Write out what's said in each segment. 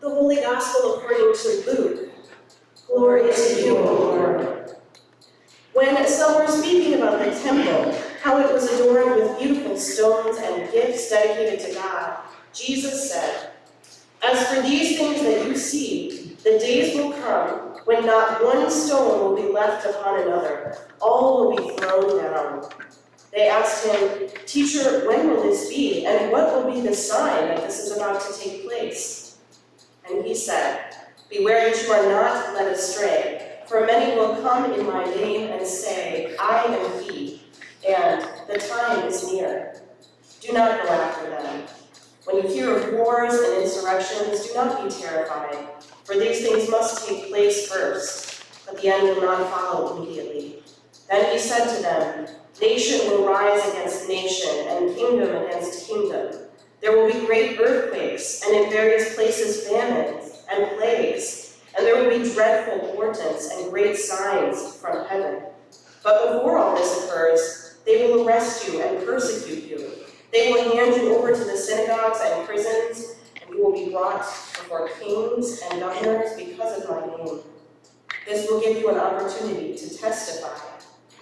The Holy Gospel according to Luke. Glory to you, O Lord. When some were speaking about the temple, how it was adorned with beautiful stones and gifts dedicated to God, Jesus said, "As for these things that you see, the days will come when not one stone will be left upon another. All will be thrown down." They asked him, "Teacher, when will this be? And what will be the sign that this is about to take place?" And he said, "Beware that you are not led astray, for many will come in my name and say, 'I am he,' and 'the time is near.' Do not go after them. When you hear of wars and insurrections, do not be terrified, for these things must take place first, but the end will not follow immediately." Then he said to them, "Nation will rise against nation, and kingdom against kingdom. There will be great earthquakes, and in various places famines and plagues, and there will be dreadful portents and great signs from heaven. But before all this occurs, they will arrest you and persecute you. They will hand you over to the synagogues and prisons, and you will be brought before kings and governors because of my name. This will give you an opportunity to testify.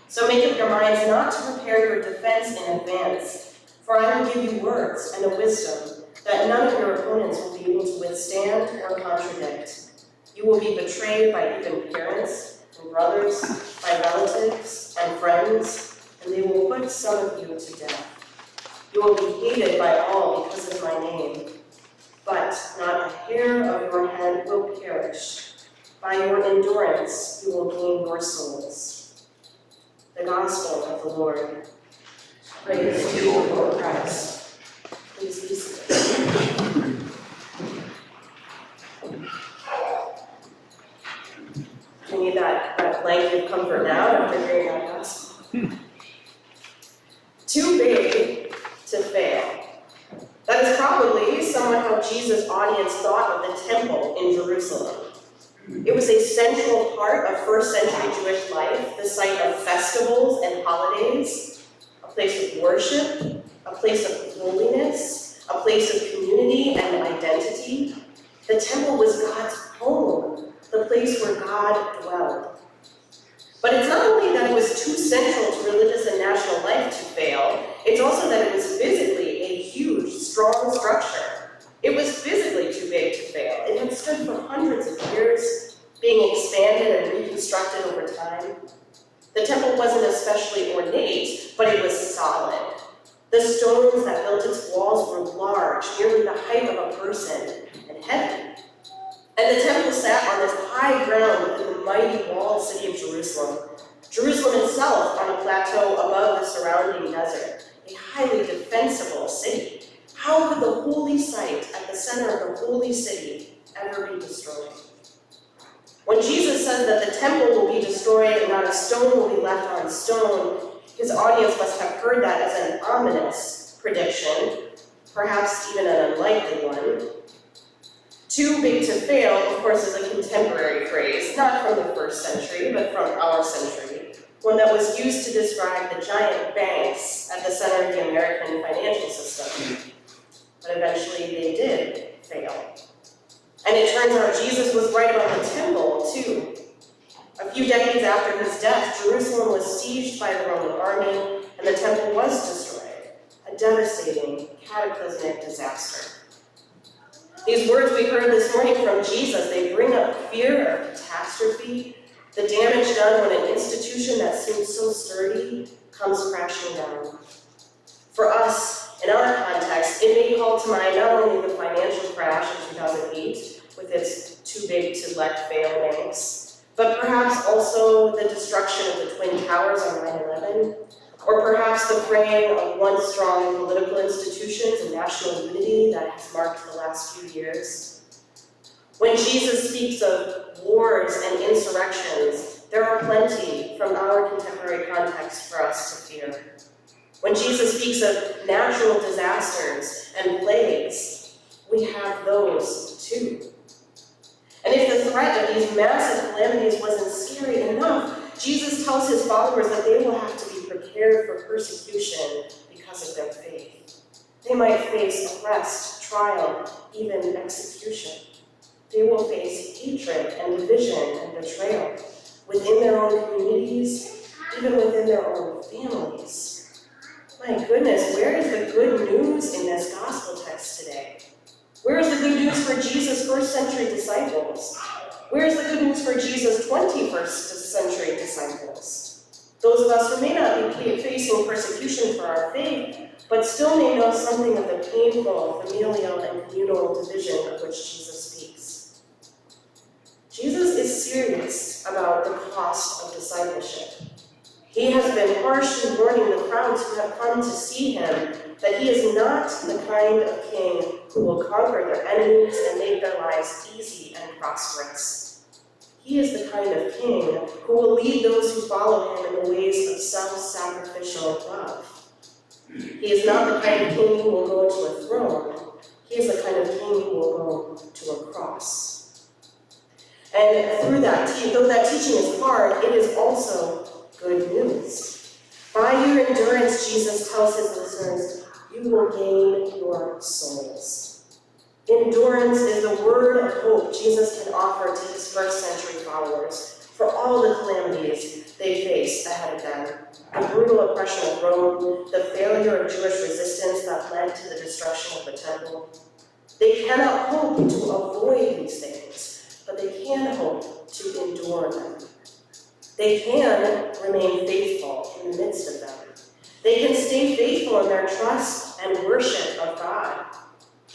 So make up your minds not to prepare your defense in advance, for I will give you words and a wisdom that none of your opponents will be able to withstand or contradict. You will be betrayed by even parents and brothers, by relatives and friends, and they will put some of you to death. You will be hated by all because of my name, but not a hair of your head will perish. By your endurance, you will gain your souls." The Gospel of the Lord. Praise to you, Lord Christ. Please be seated. You need that blanket of comfort now after hearing that gospel. Too big to fail. That is probably somewhat how Jesus' audience thought of the temple in Jerusalem. It was a central part of first century Jewish life, the site of festivals and holidays, a place of worship, a place of holiness, a place of community and identity. The temple was God's home, the place where God dwelled. But it's not only that it was too central to religious and national life to fail, it's also that it was physically a huge, strong structure. It was physically too big to fail. It had stood for hundreds of years, being expanded and reconstructed over time. The temple wasn't especially ornate, but it was solid. The stones that built its walls were large, nearly the height of a person, and heavy. And the temple sat on this high ground within the mighty walled city of Jerusalem. Jerusalem itself on a plateau above the surrounding desert, a highly defensible city. How could the holy site at the center of the holy city ever be destroyed? When Jesus says that the temple will be destroyed and not a stone will be left on stone, his audience must have heard that as an ominous prediction, perhaps even an unlikely one. Too big to fail, of course, is a contemporary phrase, not from the first century, but from our century, one that was used to describe the giant banks at the center of the American financial system. But eventually they did fail. And it turns out Jesus was right about the temple, too. A few decades after his death, Jerusalem was sieged by the Roman army, and the temple was destroyed, a devastating, cataclysmic disaster. These words we heard this morning from Jesus, they bring up fear of catastrophe, the damage done when an institution that seems so sturdy comes crashing down. For us, in our context, it may call to mind not only the financial crash in 2008, with its too big to let fail banks, but perhaps also the destruction of the Twin Towers on 9/11, or perhaps the fraying of once strong political institutions and national unity that has marked the last few years. When Jesus speaks of wars and insurrections, there are plenty from our contemporary context for us to fear. When Jesus speaks of natural disasters and plagues, we have those too. And if the threat of these massive calamities wasn't scary enough, Jesus tells his followers that they will have to be prepared for persecution because They might face arrest, trial, even execution. They will face hatred and division and betrayal within their own communities, even within their own families. My goodness, where is the good news in this gospel text today? Where is the good news for Jesus' first century disciples? Where is the good news for Jesus' 21st century disciples? Those of us who may not be facing persecution for our faith, but still may know something of the painful familial and communal division of which Jesus speaks. Jesus is serious about the cost of discipleship. He has been harshly warning the crowds who have come to see him that he is not the kind of king who will conquer their enemies and make their lives easy and prosperous. He is the kind of king who will lead those who follow him in the ways of self-sacrificial love. He is not the kind of king who will go to a throne. He is the kind of king who will go to a cross. And through that, though that teaching is hard, it is also good news. By your endurance, Jesus tells his listeners, you will gain your souls. Endurance is the word of hope Jesus can offer to his first century followers for all the calamities they face ahead of them. The brutal oppression of Rome, the failure of Jewish resistance that led to the destruction of the temple. They cannot hope to avoid these things, but they can hope to endure them. They can remain faithful in the midst of them. They can stay faithful in their trust and worship of God,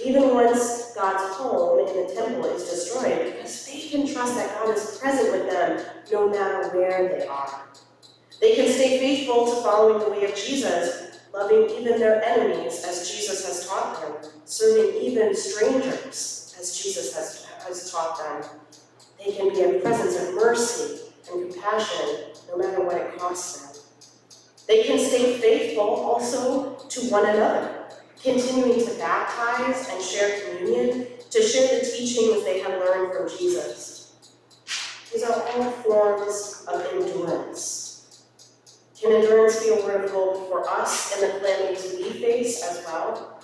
even once God's home in the temple is destroyed, because they can trust that God is present with them no matter where they are. They can stay faithful to following the way of Jesus, loving even their enemies as Jesus has taught them, serving even strangers as Jesus has taught them. They can be a presence of mercy and compassion no matter what it costs them. They can stay faithful also to one another, continuing to baptize and share communion, to share the teachings they have learned from Jesus. These are all forms of endurance. Can endurance be a word of hope for us in the calamities we face as well?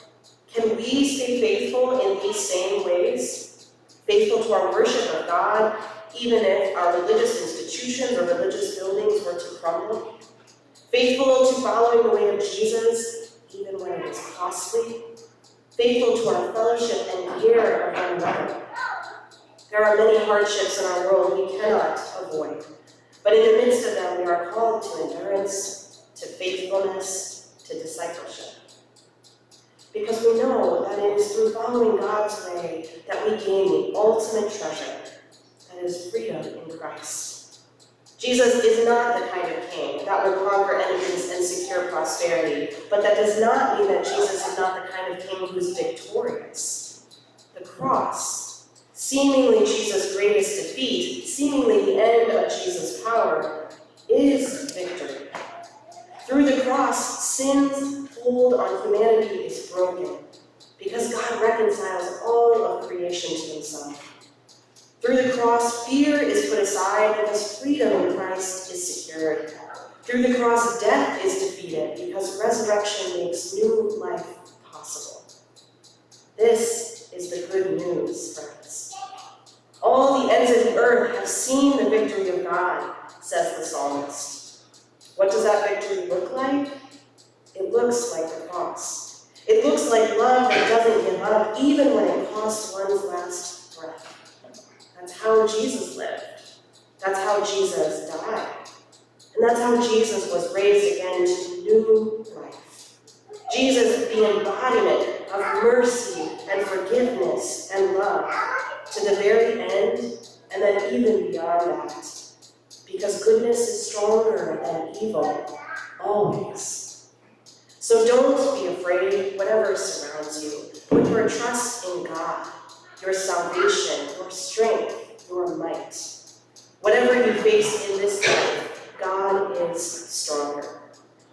Can we stay faithful in these same ways? Faithful to our worship of God, even if our religious institutions or religious buildings were to crumble? Faithful to following the way of Jesus, even when it is costly? Faithful to our fellowship and care of one another? There are many hardships in our world we cannot avoid. But in the midst of them, we are called to endurance, to faithfulness, to discipleship. Because we know that it is through following God's way that we gain the ultimate treasure, that is freedom in Christ. Jesus is not the kind of king that will conquer enemies and secure prosperity, but that does not mean that Jesus is not the kind of king who is victorious. The cross, seemingly Jesus' greatest defeat, seemingly the end of Jesus' power, is victory. Through the cross, sin's hold on humanity is broken, because God reconciles all of creation to himself. Through the cross, fear is put aside, because freedom in Christ is secured. Through the cross, death is defeated, because resurrection makes new life possible. This is the good news, friends. All the ends of the earth have seen the victory of God, says the psalmist. What does that victory look like? It looks like the cross. It looks like love that doesn't give up, even when it costs one's last breath. That's how Jesus lived. That's how Jesus died. And that's how Jesus was raised again to new life. Jesus, the embodiment of mercy and forgiveness and love, to the very end, and then even beyond that. Because goodness is stronger than evil, always. So don't be afraid, whatever surrounds you. Put your trust in God, your salvation, your strength, your might. Whatever you face in this life, God is stronger.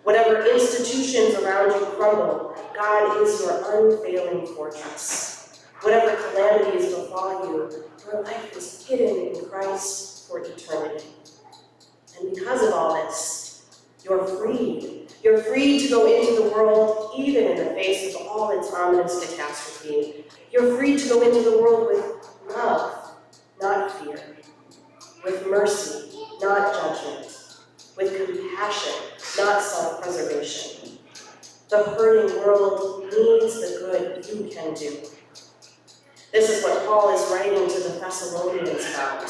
Whatever institutions around you crumble, God is your unfailing fortress. Whatever calamities befall you, your life is hidden in Christ for eternity. And because of all this, you're free. You're free to go into the world even in the face of all all its ominous catastrophe. You're free to go into the world with love, not fear, with mercy, not judgment, with compassion, not self-preservation. The hurting world needs the good you can do. This is what Paul is writing to the Thessalonians about.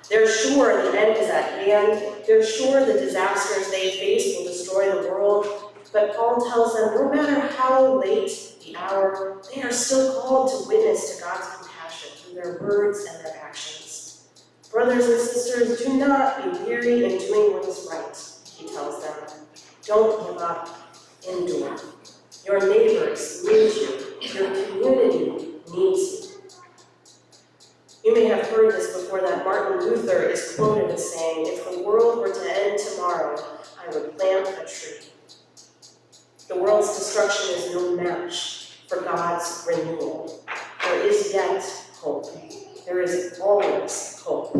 They're sure the end is at hand. They're sure the disasters they face will destroy the world. But Paul tells them no matter how late the hour, they are still called to witness to God's compassion through their words and their actions. Brothers and sisters, do not be weary in doing what is right, he tells them. Don't give up. Endure. Your neighbors need you. Your community needs you. You may have heard this before, that Martin Luther is quoted as saying, "If the world were to end tomorrow, I would plant a tree." The world's destruction is no match for God's renewal. There is yet hope. There is always hope.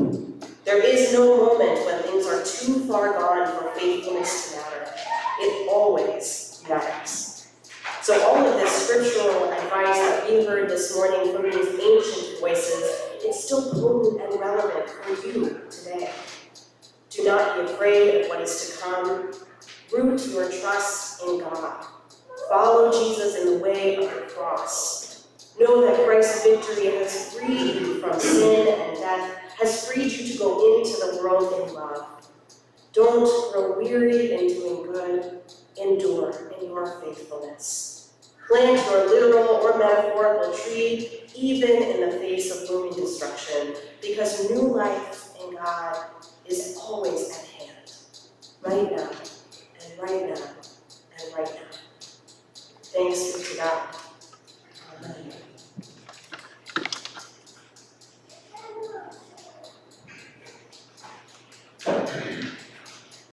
There is no moment when things are too far gone for faithfulness to matter. It always matters. So all of this scriptural advice that we heard this morning from these ancient voices, it's still potent and relevant for you today. Do not be afraid of what is to come. Root your trust in God. Follow Jesus in the way of the cross. Know that Christ's victory has freed you from sin and death, has freed you to go into the world in love. Don't grow weary in doing good. Endure in your faithfulness. Plant your literal or metaphorical tree, even in the face of looming destruction, because new life in God is always at hand, right now, and right now, and right now. Thanks be to God. Amen.